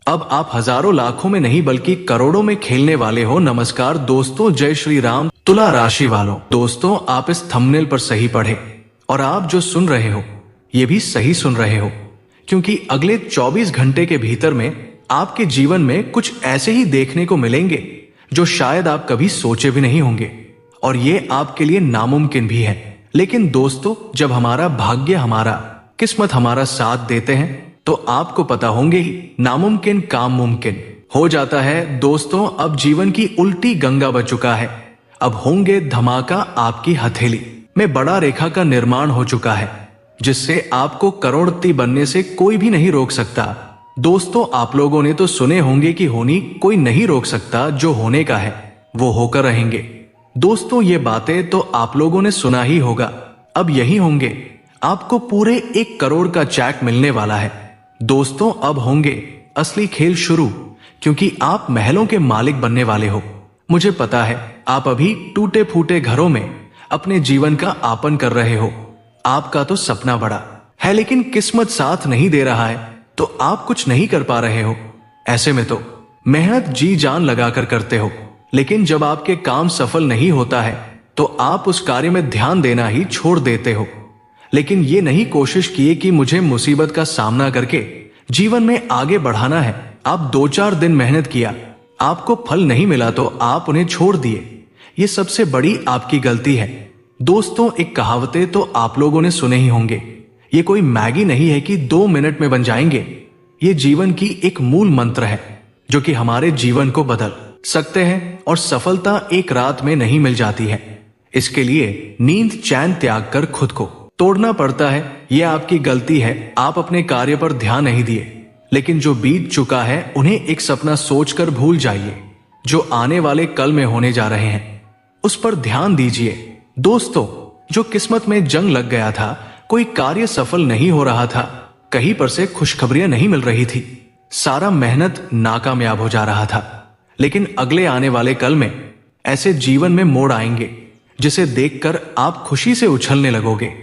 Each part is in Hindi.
अब आप हजारों लाखों में नहीं बल्कि करोड़ों में खेलने वाले हो। नमस्कार दोस्तों, जय श्री राम। तुला राशि वालों, दोस्तों आप इस थंबनेल पर सही पढ़े और आप जो सुन रहे हो ये भी सही सुन रहे हो, क्योंकि अगले 24 घंटे के भीतर में आपके जीवन में कुछ ऐसे ही देखने को मिलेंगे जो शायद आप कभी सोचे भी नहीं होंगे, और ये आपके लिए नामुमकिन भी है। लेकिन दोस्तों, जब हमारा भाग्य, हमारा किस्मत हमारा साथ देते हैं तो आपको पता होंगे ही नामुमकिन काम मुमकिन हो जाता है। दोस्तों, अब जीवन की उल्टी गंगा बच चुका है। अब होंगे धमाका आपकी हथेली में, बड़ा रेखा का निर्माण हो चुका है जिससे आपको करोड़पति बनने से कोई भी नहीं रोक सकता। दोस्तों, आप लोगों ने तो सुने होंगे कि होनी कोई नहीं रोक सकता, जो होने का है वो होकर रहेंगे। दोस्तों, ये बातें तो आप लोगों ने सुना ही होगा। अब यही होंगे, आपको पूरे 1 करोड़ का चेक मिलने वाला है। दोस्तों, अब होंगे असली खेल शुरू, क्योंकि आप महलों के मालिक बनने वाले हो। मुझे पता है आप अभी टूटे फूटे घरों में अपने जीवन का आपन कर रहे हो। आपका तो सपना बड़ा है, लेकिन किस्मत साथ नहीं दे रहा है तो आप कुछ नहीं कर पा रहे हो। ऐसे में तो मेहनत जी जान लगाकर करते हो, लेकिन जब आपके काम सफल नहीं होता है तो आप उस कार्य में ध्यान देना ही छोड़ देते हो। लेकिन ये नहीं कोशिश किए कि मुझे मुसीबत का सामना करके जीवन में आगे बढ़ाना है। आप 2-4 दिन मेहनत किया, आपको फल नहीं मिला तो आप उन्हें छोड़ दिए। ये सबसे बड़ी आपकी गलती है। दोस्तों, एक कहावतें तो आप लोगों ने सुने ही होंगे। ये कोई मैगी नहीं है कि 2 मिनट में बन जाएंगे। ये जीवन की एक मूल मंत्र है जो कि हमारे जीवन को बदल सकते हैं, और सफलता एक रात में नहीं मिल जाती है। इसके लिए नींद चैन त्याग कर खुद को तोड़ना पड़ता है। यह आपकी गलती है, आप अपने कार्य पर ध्यान नहीं दिए। लेकिन जो बीत चुका है उन्हें एक सपना सोचकर भूल जाइए। जो आने वाले कल में होने जा रहे हैं उस पर ध्यान दीजिए। दोस्तों, जो किस्मत में जंग लग गया था, कोई कार्य सफल नहीं हो रहा था, कहीं पर से खुशखबरियां नहीं मिल रही थी, सारा मेहनत नाकामयाब हो जा रहा था, लेकिन अगले आने वाले कल में ऐसे जीवन में मोड़ आएंगे जिसे देखकर आप खुशी से उछलने लगोगे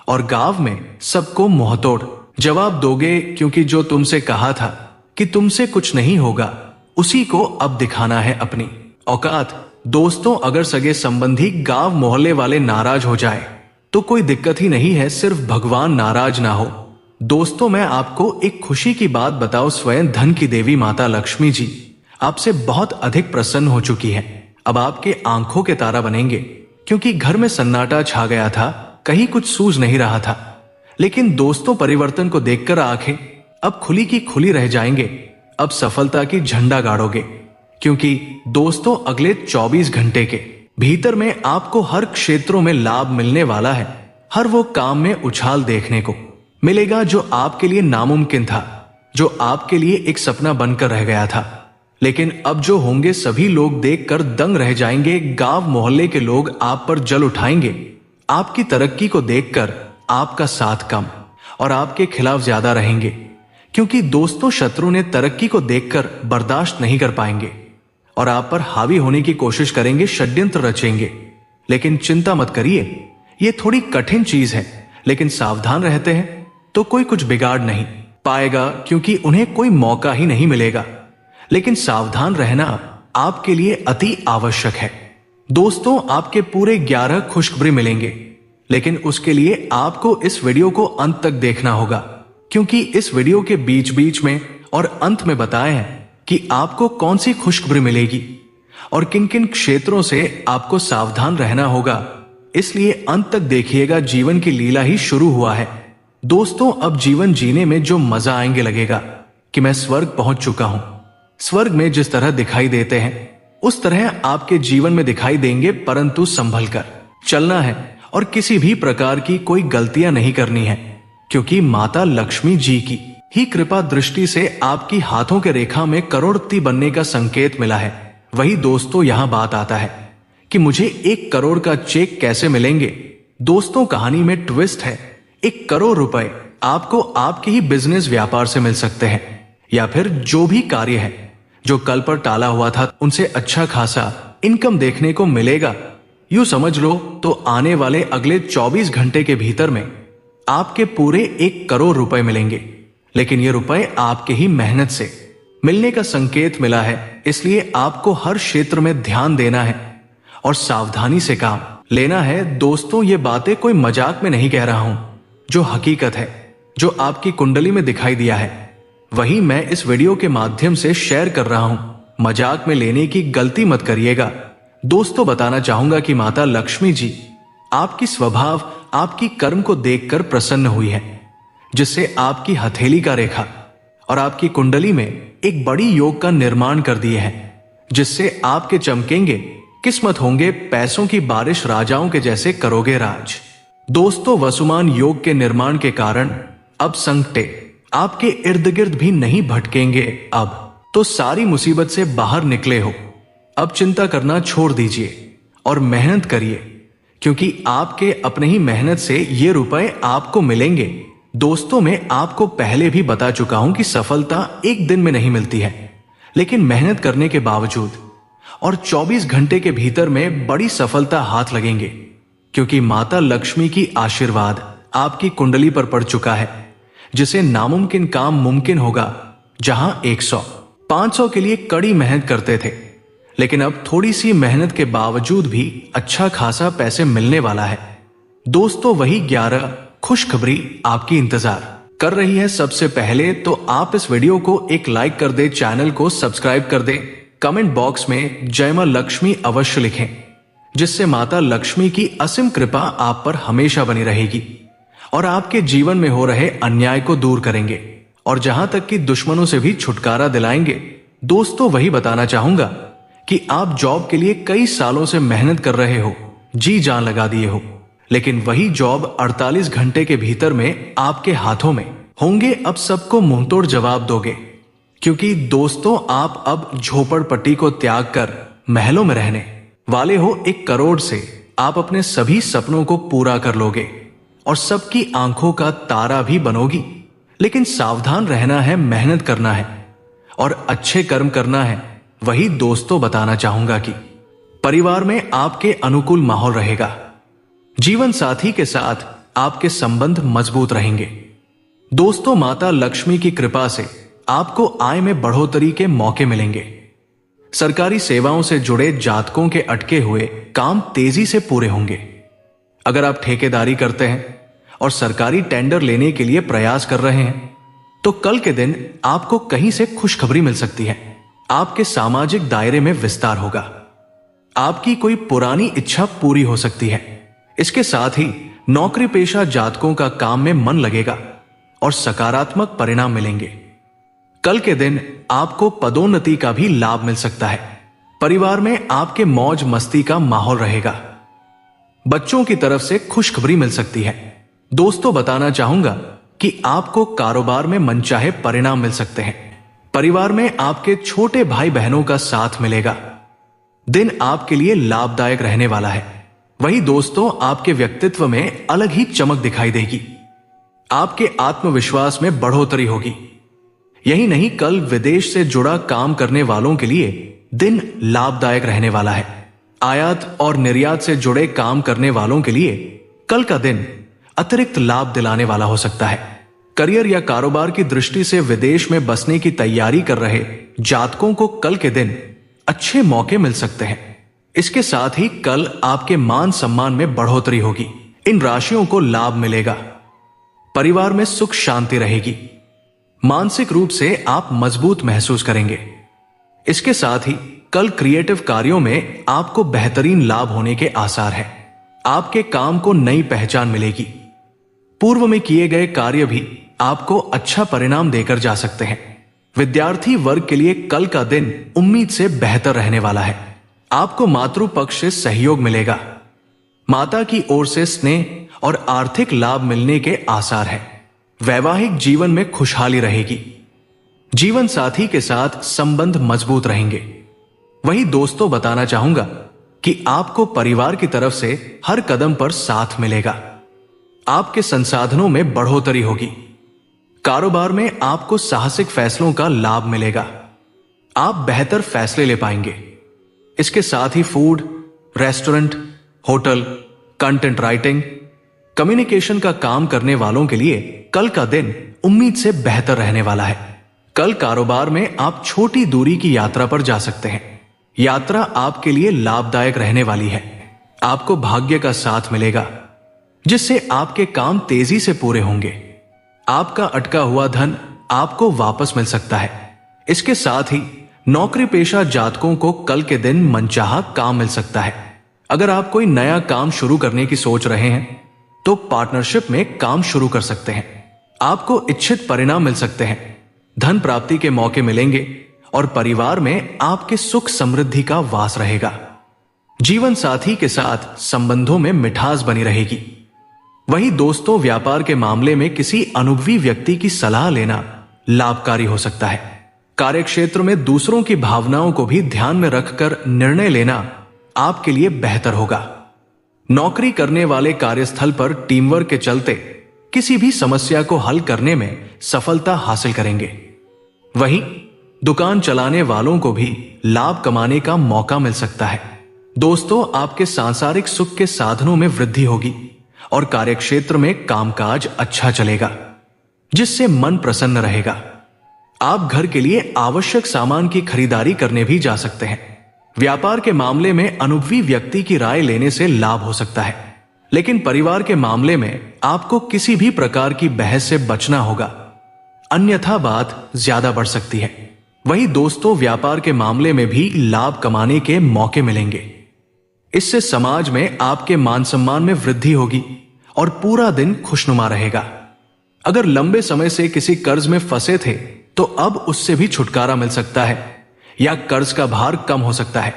और गांव में सबको मुंहतोड़ जवाब दोगे, क्योंकि जो तुमसे कहा था कि तुमसे कुछ नहीं होगा, उसी को अब दिखाना है अपनी औकात। दोस्तों, अगर सगे संबंधी, गांव मोहल्ले वाले नाराज हो जाए तो कोई दिक्कत ही नहीं है, सिर्फ भगवान नाराज ना हो। दोस्तों, मैं आपको एक खुशी की बात बताऊं, स्वयं धन की देवी माता लक्ष्मी जी आपसे बहुत अधिक प्रसन्न हो चुकी है। अब आपके आंखों के तारा बनेंगे, क्योंकि घर में सन्नाटा छा गया था, कहीं कुछ सूझ नहीं रहा था। लेकिन दोस्तों, परिवर्तन को देखकर आंखें अब खुली की खुली रह जाएंगे। अब सफलता की झंडा गाड़ोगे, क्योंकि दोस्तों अगले 24 घंटे के भीतर में आपको हर क्षेत्रों में लाभ मिलने वाला है। हर वो काम में उछाल देखने को मिलेगा जो आपके लिए नामुमकिन था, जो आपके लिए एक सपना बनकर रह गया था। लेकिन अब जो होंगे, सभी लोग देखकर दंग रह जाएंगे। गांव मोहल्ले के लोग आप पर जल उठाएंगे। आपकी तरक्की को देखकर आपका साथ कम और आपके खिलाफ ज्यादा रहेंगे, क्योंकि दोस्तों शत्रु ने तरक्की को देखकर बर्दाश्त नहीं कर पाएंगे और आप पर हावी होने की कोशिश करेंगे, षड्यंत्र रचेंगे। लेकिन चिंता मत करिए, ये थोड़ी कठिन चीज है, लेकिन सावधान रहते हैं तो कोई कुछ बिगाड़ नहीं पाएगा, क्योंकि उन्हें कोई मौका ही नहीं मिलेगा। लेकिन सावधान रहना आपके लिए अति आवश्यक है। दोस्तों, आपके पूरे 11 खुशखबरी मिलेंगे, लेकिन उसके लिए आपको इस वीडियो को अंत तक देखना होगा, क्योंकि इस वीडियो के बीच बीच में और अंत में बताए हैं कि आपको कौन सी खुशखबरी मिलेगी और किन किन क्षेत्रों से आपको सावधान रहना होगा। इसलिए अंत तक देखिएगा, जीवन की लीला ही शुरू हुआ है। दोस्तों, अब जीवन जीने में जो मजा आएंगे, लगेगा कि मैं स्वर्ग पहुंच चुका हूं। स्वर्ग में जिस तरह दिखाई देते हैं उस तरह आपके जीवन में दिखाई देंगे, परंतु संभल कर चलना है और किसी भी प्रकार की कोई गलतियां नहीं करनी है, क्योंकि माता लक्ष्मी जी की ही कृपा दृष्टि से आपकी हाथों के रेखा में करोड़पति बनने का संकेत मिला है। वही दोस्तों, यहां बात आता है कि मुझे 1 करोड़ का चेक कैसे मिलेंगे। दोस्तों, कहानी में ट्विस्ट है। 1 करोड़ रुपए आपको आपके ही बिजनेस व्यापार से मिल सकते हैं, या फिर जो भी कार्य है जो कल पर टाला हुआ था उनसे अच्छा खासा इनकम देखने को मिलेगा। यूं समझ लो तो आने वाले अगले 24 घंटे के भीतर में आपके पूरे 1 करोड़ रुपए मिलेंगे, लेकिन ये रुपए आपके ही मेहनत से, मिलने का संकेत मिला है, इसलिए आपको हर क्षेत्र में ध्यान देना है और सावधानी से काम लेना है। दोस्तों, ये बातें कोई मजाक में नहीं कह रहा हूं, जो हकीकत है, जो आपकी कुंडली में दिखाई दिया है, वही मैं इस वीडियो के माध्यम से शेयर कर रहा हूं। मजाक में लेने की गलती मत करिएगा। दोस्तों, बताना चाहूंगा कि माता लक्ष्मी जी आपकी स्वभाव, आपकी कर्म को देखकर प्रसन्न हुई है, जिससे आपकी हथेली का रेखा और आपकी कुंडली में एक बड़ी योग का निर्माण कर दिए हैं, जिससे आपके चमकेंगे, किस्मत होंगे, पैसों की बारिश, राजाओं के जैसे करोगे राज। दोस्तों, वसुमान योग के निर्माण के कारण अब संकटे आपके इर्द गिर्द भी नहीं भटकेंगे। अब तो सारी मुसीबत से बाहर निकले हो। अब चिंता करना छोड़ दीजिए और मेहनत करिए, क्योंकि आपके अपने ही मेहनत से ये रुपए आपको मिलेंगे। दोस्तों, मैं आपको पहले भी बता चुका हूं कि सफलता एक दिन में नहीं मिलती है, लेकिन मेहनत करने के बावजूद और 24 घंटे के भीतर में बड़ी सफलता हाथ लगेंगे, क्योंकि माता लक्ष्मी की आशीर्वाद आपकी कुंडली पर पड़ चुका है, जिसे नामुमकिन काम मुमकिन होगा। जहां 100, 500 के लिए कड़ी मेहनत करते थे, लेकिन अब थोड़ी सी मेहनत के बावजूद भी अच्छा खासा पैसे मिलने वाला है। दोस्तों, वही 11 खुशखबरी आपकी इंतजार कर रही है। सबसे पहले तो आप इस वीडियो को एक लाइक कर दे, चैनल को सब्सक्राइब कर दे, कमेंट बॉक्स में जय मां लक्ष्मी अवश्य लिखें, जिससे माता लक्ष्मी की असीम कृपा आप पर हमेशा बनी रहेगी और आपके जीवन में हो रहे अन्याय को दूर करेंगे और जहां तक कि दुश्मनों से भी छुटकारा दिलाएंगे। दोस्तों, वही बताना चाहूंगा कि आप जॉब के लिए कई सालों से मेहनत कर रहे हो, जी जान लगा दिए हो, लेकिन वही जॉब 48 घंटे के भीतर में आपके हाथों में होंगे। अब सबको मुंहतोड़ जवाब दोगे, क्योंकि दोस्तों, आप अब झोपड़पट्टी को त्याग कर महलों में रहने वाले हो। 1 करोड़ से आप अपने सभी सपनों को पूरा कर लोगे और सबकी आंखों का तारा भी बनोगी। लेकिन सावधान रहना है, मेहनत करना है और अच्छे कर्म करना है। वही दोस्तों, बताना चाहूंगा कि परिवार में आपके अनुकूल माहौल रहेगा। जीवन साथी के साथ आपके संबंध मजबूत रहेंगे। दोस्तों, माता लक्ष्मी की कृपा से आपको आय में बढ़ोतरी के मौके मिलेंगे। सरकारी सेवाओं से जुड़े जातकों के अटके हुए काम तेजी से पूरे होंगे। अगर आप ठेकेदारी करते हैं और सरकारी टेंडर लेने के लिए प्रयास कर रहे हैं, तो कल के दिन आपको कहीं से खुशखबरी मिल सकती है। आपके सामाजिक दायरे में विस्तार होगा। आपकी कोई पुरानी इच्छा पूरी हो सकती है। इसके साथ ही नौकरी पेशा जातकों का काम में मन लगेगा और सकारात्मक परिणाम मिलेंगे। कल के दिन आपको पदोन्नति का भी लाभ मिल सकता है। परिवार में आपके मौज मस्ती का माहौल रहेगा। बच्चों की तरफ से खुशखबरी मिल सकती है। दोस्तों, बताना चाहूंगा कि आपको कारोबार में मनचाहे परिणाम मिल सकते हैं। परिवार में आपके छोटे भाई बहनों का साथ मिलेगा। दिन आपके लिए लाभदायक रहने वाला है। वही दोस्तों, आपके व्यक्तित्व में अलग ही चमक दिखाई देगी। आपके आत्मविश्वास में बढ़ोतरी होगी। यही नहीं, कल विदेश से जुड़ा काम करने वालों के लिए दिन लाभदायक रहने वाला है। आयात और निर्यात से जुड़े काम करने वालों के लिए कल का दिन अतिरिक्त लाभ दिलाने वाला हो सकता है। करियर या कारोबार की दृष्टि से विदेश में बसने की तैयारी कर रहे जातकों को कल के दिन अच्छे मौके मिल सकते हैं। इसके साथ ही कल आपके मान सम्मान में बढ़ोतरी होगी। इन राशियों को लाभ मिलेगा। परिवार में सुख शांति रहेगी। मानसिक रूप से आप मजबूत महसूस करेंगे। इसके साथ ही कल क्रिएटिव कार्यों में आपको बेहतरीन लाभ होने के आसार हैं। आपके काम को नई पहचान मिलेगी। पूर्व में किए गए कार्य भी आपको अच्छा परिणाम देकर जा सकते हैं। विद्यार्थी वर्ग के लिए कल का दिन उम्मीद से बेहतर रहने वाला है। आपको मातृपक्ष से सहयोग मिलेगा। माता की ओर से स्नेह और आर्थिक लाभ मिलने के आसार हैं। वैवाहिक जीवन में खुशहाली रहेगी। जीवन साथी के साथ संबंध मजबूत रहेंगे। वही दोस्तों, बताना चाहूंगा कि आपको परिवार की तरफ से हर कदम पर साथ मिलेगा। आपके संसाधनों में बढ़ोतरी होगी। कारोबार में आपको साहसिक फैसलों का लाभ मिलेगा। आप बेहतर फैसले ले पाएंगे। इसके साथ ही food, restaurant, hotel, content writing, communication का काम करने वालों के लिए कल का दिन उम्मीद से बेहतर रहने वाला है। कल कारोबार में आप छोटी दूरी की यात्रा पर जा सकते हैं। यात्रा आपके लिए लाभदायक रहने वाली है। आपको भाग्य का साथ मिलेगा, जिससे आपके काम तेजी से पूरे होंगे। आपका अटका हुआ धन आपको वापस मिल सकता है। इसके साथ ही नौकरी पेशा जातकों को कल के दिन मनचाहा काम मिल सकता है। अगर आप कोई नया काम शुरू करने की सोच रहे हैं तो पार्टनरशिप में काम शुरू कर सकते हैं। आपको इच्छित परिणाम मिल सकते हैं। धन प्राप्ति के मौके मिलेंगे और परिवार में आपके सुख समृद्धि का वास रहेगा। जीवन साथी के साथ संबंधों में मिठास बनी रहेगी। वहीं दोस्तों, व्यापार के मामले में किसी अनुभवी व्यक्ति की सलाह लेना लाभकारी हो सकता है। कार्यक्षेत्र में दूसरों की भावनाओं को भी ध्यान में रखकर निर्णय लेना आपके लिए बेहतर होगा। नौकरी करने वाले कार्यस्थल पर टीमवर्क के चलते किसी भी समस्या को हल करने में सफलता हासिल करेंगे। वहीं दुकान चलाने वालों को भी लाभ कमाने का मौका मिल सकता है। दोस्तों, आपके सांसारिक सुख के साधनों में वृद्धि होगी और कार्यक्षेत्र में कामकाज अच्छा चलेगा, जिससे मन प्रसन्न रहेगा। आप घर के लिए आवश्यक सामान की खरीदारी करने भी जा सकते हैं। व्यापार के मामले में अनुभवी व्यक्ति की राय लेने से लाभ हो सकता है, लेकिन परिवार के मामले में आपको किसी भी प्रकार की बहस से बचना होगा, अन्यथा बात ज्यादा बढ़ सकती है। वहीं दोस्तों, व्यापार के मामले में भी लाभ कमाने के मौके मिलेंगे। इससे समाज में आपके मान सम्मान में वृद्धि होगी और पूरा दिन खुशनुमा रहेगा। अगर लंबे समय से किसी कर्ज में फंसे थे तो अब उससे भी छुटकारा मिल सकता है या कर्ज का भार कम हो सकता है।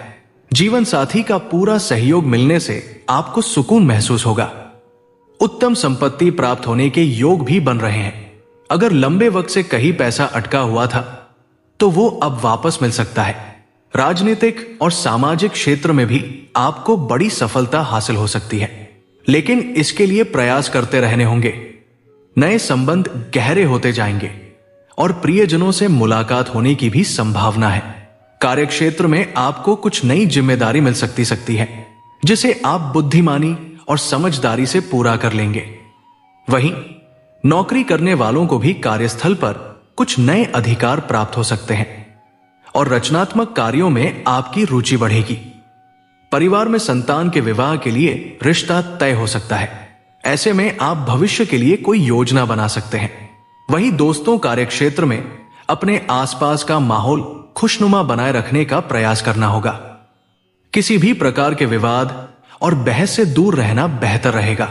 जीवन साथी का पूरा सहयोग मिलने से आपको सुकून महसूस होगा। उत्तम संपत्ति प्राप्त होने के योग भी बन रहे हैं। अगर लंबे वक्त से कहीं पैसा अटका हुआ था तो वो अब वापस मिल सकता है। राजनीतिक और सामाजिक क्षेत्र में भी आपको बड़ी सफलता हासिल हो सकती है, लेकिन इसके लिए प्रयास करते रहने होंगे। नए संबंध गहरे होते जाएंगे और प्रियजनों से मुलाकात होने की भी संभावना है। कार्यक्षेत्र में आपको कुछ नई जिम्मेदारी मिल सकती है, जिसे आप बुद्धिमानी और समझदारी से पूरा कर लेंगे। वहीं नौकरी करने वालों को भी कार्यस्थल पर कुछ नए अधिकार प्राप्त हो सकते हैं और रचनात्मक कार्यों में आपकी रुचि बढ़ेगी। परिवार में संतान के विवाह के लिए रिश्ता तय हो सकता है। ऐसे में आप भविष्य के लिए कोई योजना बना सकते हैं। वहीं दोस्तों, कार्यक्षेत्र में अपने आसपास का माहौल खुशनुमा बनाए रखने का प्रयास करना होगा। किसी भी प्रकार के विवाद और बहस से दूर रहना बेहतर रहेगा।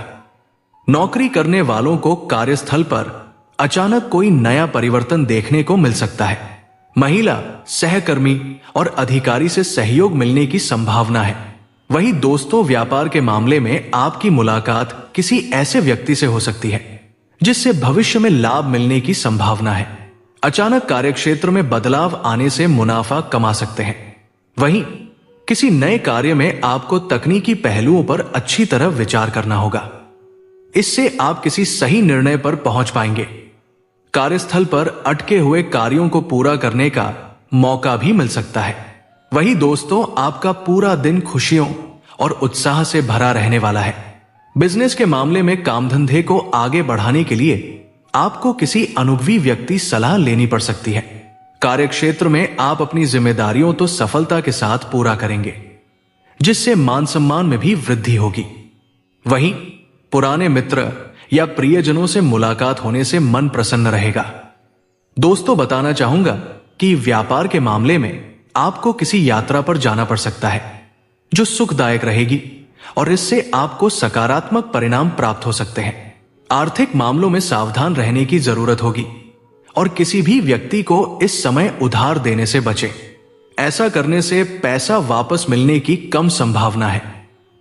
नौकरी करने वालों को कार्यस्थल पर अचानक कोई नया परिवर्तन देखने को मिल सकता है। महिला, सहकर्मी और अधिकारी से सहयोग मिलने की संभावना है। वहीं दोस्तों, व्यापार के मामले में आपकी मुलाकात किसी ऐसे व्यक्ति से हो सकती है जिससे भविष्य में लाभ मिलने की संभावना है। अचानक कार्यक्षेत्र में बदलाव आने से मुनाफा कमा सकते हैं। वहीं किसी नए कार्य में आपको तकनीकी पहलुओं पर अच्छी तरह विचार करना होगा। इससे आप किसी सही निर्णय पर पहुंच पाएंगे। कार्यस्थल पर अटके हुए कार्यों को पूरा करने का मौका भी मिल सकता है। वहीं दोस्तों, आपका पूरा दिन खुशियों और उत्साह से भरा रहने वाला है। बिजनेस के मामले में काम धंधे को आगे बढ़ाने के लिए आपको किसी अनुभवी व्यक्ति सलाह लेनी पड़ सकती है। कार्यक्षेत्र में आप अपनी जिम्मेदारियों तो सफलता के साथ पूरा करेंगे, जिससे मान सम्मान में भी वृद्धि होगी। वहीं पुराने मित्र या प्रियजनों से मुलाकात होने से मन प्रसन्न रहेगा। दोस्तों, बताना चाहूंगा कि व्यापार के मामले में आपको किसी यात्रा पर जाना पड़ सकता है जो सुखदायक रहेगी और इससे आपको सकारात्मक परिणाम प्राप्त हो सकते हैं। आर्थिक मामलों में सावधान रहने की जरूरत होगी और किसी भी व्यक्ति को इस समय उधार देने से बचें। ऐसा करने से पैसा वापस मिलने की कम संभावना है।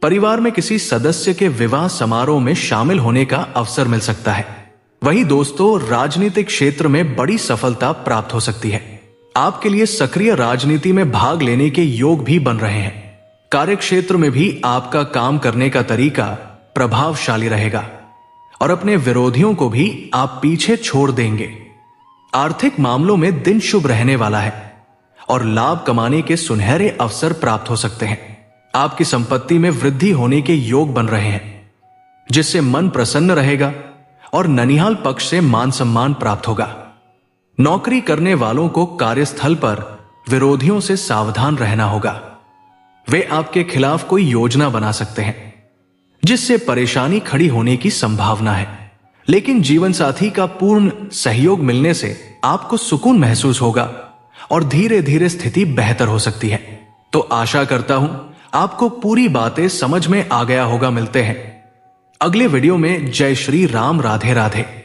परिवार में किसी सदस्य के विवाह समारोह में शामिल होने का अवसर मिल सकता है। वहीं दोस्तों, राजनीतिक क्षेत्र में बड़ी सफलता प्राप्त हो सकती है। आपके लिए सक्रिय राजनीति में भाग लेने के योग भी बन रहे हैं। कार्यक्षेत्र में भी आपका काम करने का तरीका प्रभावशाली रहेगा और अपने विरोधियों को भी आप पीछे छोड़ देंगे। आर्थिक मामलों में दिन शुभ रहने वाला है और लाभ कमाने के सुनहरे अवसर प्राप्त हो सकते हैं। आपकी संपत्ति में वृद्धि होने के योग बन रहे हैं, जिससे मन प्रसन्न रहेगा और ननिहाल पक्ष से मान सम्मान प्राप्त होगा। नौकरी करने वालों को कार्यस्थल पर विरोधियों से सावधान रहना होगा। वे आपके खिलाफ कोई योजना बना सकते हैं जिससे परेशानी खड़ी होने की संभावना है, लेकिन जीवन साथी का पूर्ण सहयोग मिलने से आपको सुकून महसूस होगा और धीरे धीरे स्थिति बेहतर हो सकती है। तो आशा करता हूं आपको पूरी बातें समझ में आ गया होगा। मिलते हैं अगले वीडियो में। जय श्री राम। राधे राधे।